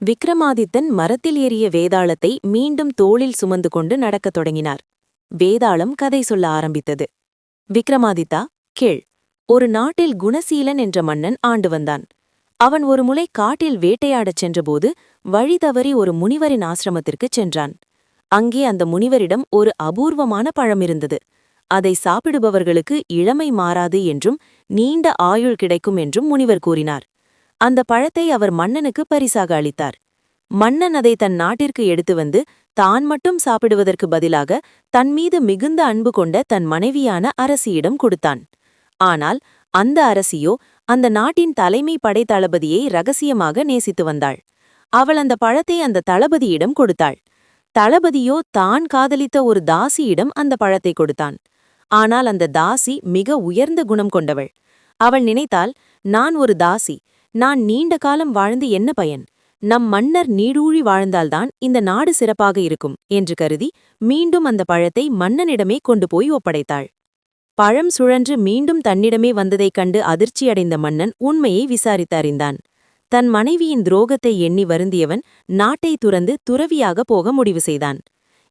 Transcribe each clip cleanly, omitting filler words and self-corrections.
விக்ரமாதித்தன் மரத்தில் ஏறிய வேதாளத்தை மீண்டும் தோளில் சுமந்து கொண்டு நடக்கத் தொடங்கினார். வேதாளம் கதை சொல்ல ஆரம்பித்தது. விக்ரமாதித்தா, கேள். ஒரு நாட்டில் குணசீலன் என்ற மன்னன் ஆண்டு வந்தான். அவன் ஒரு முறை காட்டில் வேட்டையாடச் சென்றபோது வழி தவறி ஒரு முனிவரின் ஆசிரமத்திற்குச் சென்றான். அங்கே அந்த முனிவரிடம் ஒரு அபூர்வமான பழம் இருந்தது. அதை சாப்பிடுபவர்களுக்கு இளமை மாறாது என்றும் நீண்ட ஆயுள் கிடைக்கும் என்றும் முனிவர் கூறினார். அந்த பழத்தை அவர் மன்னனுக்கு பரிசாக அளித்தார். மன்னன் அதை தன் நாட்டிற்கு எடுத்து வந்து தான் மட்டும் சாப்பிடுவதற்கு பதிலாக தன்மீது மிகுந்த அன்பு கொண்ட தன் மனைவியான அரசியிடம் கொடுத்தான். ஆனால் அந்த அரசியோ அந்த நாட்டின் தலைமை படை தளபதியை ரகசியமாக நேசித்து வந்தாள். அவள் அந்த பழத்தை அந்த தளபதியிடம் கொடுத்தாள். தளபதியோ தான் காதலித்த ஒரு தாசியிடம் அந்த பழத்தை கொடுத்தான். ஆனால் அந்த தாசி மிக உயர்ந்த குணம் கொண்டவள். அவள் நினைத்தாள், நான் ஒரு தாசி, நான் நீண்ட காலம் வாழ்ந்து என்ன பயன்? நம் மன்னர் நீடூழி வாழ்ந்தால்தான் இந்த நாடு சிறப்பாக இருக்கும் என்று கருதி மீண்டும் அந்த பழத்தை மன்னனிடமே கொண்டு போய் ஒப்படைத்தாள். பழம் சுழன்று மீண்டும் தன்னிடமே வந்ததைக் கண்டு அதிர்ச்சியடைந்த மன்னன் உண்மையை விசாரித்து அறிந்தான். தன் மனைவியின் துரோகத்தை எண்ணி வருந்தியவன் நாட்டை துறந்து துறவியாக போக முடிவு செய்தான்.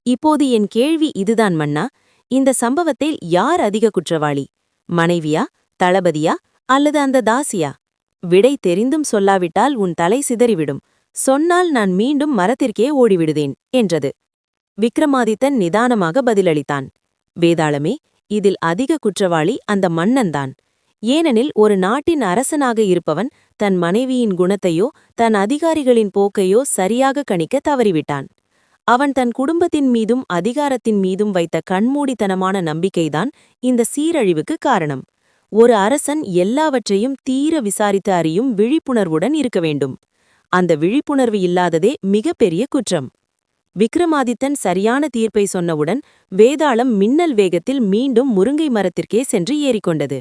இப்போது என் கேள்வி இதுதான் மன்னா, இந்த சம்பவத்தில் யார் அதிக குற்றவாளி? மனைவியா, தளபதியா அல்லது அந்த தாசியா? விடை தெரிந்தும் சொல்லாவிட்டால் உன் தலை சிதறிவிடும். சொன்னால் நான் மீண்டும் மரத்திற்கே ஓடிவிடுதேன் என்றது. விக்ரமாதித்தன் நிதானமாக பதிலளித்தான். வேதாளமே, இதில் அதிக குற்றவாளி அந்த மன்னன்தான். ஏனெனில் ஒரு நாட்டின் அரசனாக இருப்பவன் தன் மனைவியின் குணத்தையோ தன் அதிகாரிகளின் போக்கையோ சரியாக கணிக்க தவறிவிட்டான். அவன் தன் குடும்பத்தின் மீதும் அதிகாரத்தின் மீதும் வைத்த கண்மூடித்தனமான நம்பிக்கைதான் இந்த சீரழிவுக்கு காரணம். ஒரு அரசன் எல்லாவற்றையும் தீர விசாரித்து அறியும் விழிப்புணர்வுடன் இருக்க வேண்டும். அந்த விழிப்புணர்வு இல்லாததே மிகப்பெரிய குற்றம். விக்ரமாதித்தன் சரியான தீர்ப்பை சொன்னவுடன் வேதாளம் மின்னல் வேகத்தில் மீண்டும் முருங்கை மரத்திற்கே சென்று ஏறிக்கொண்டது.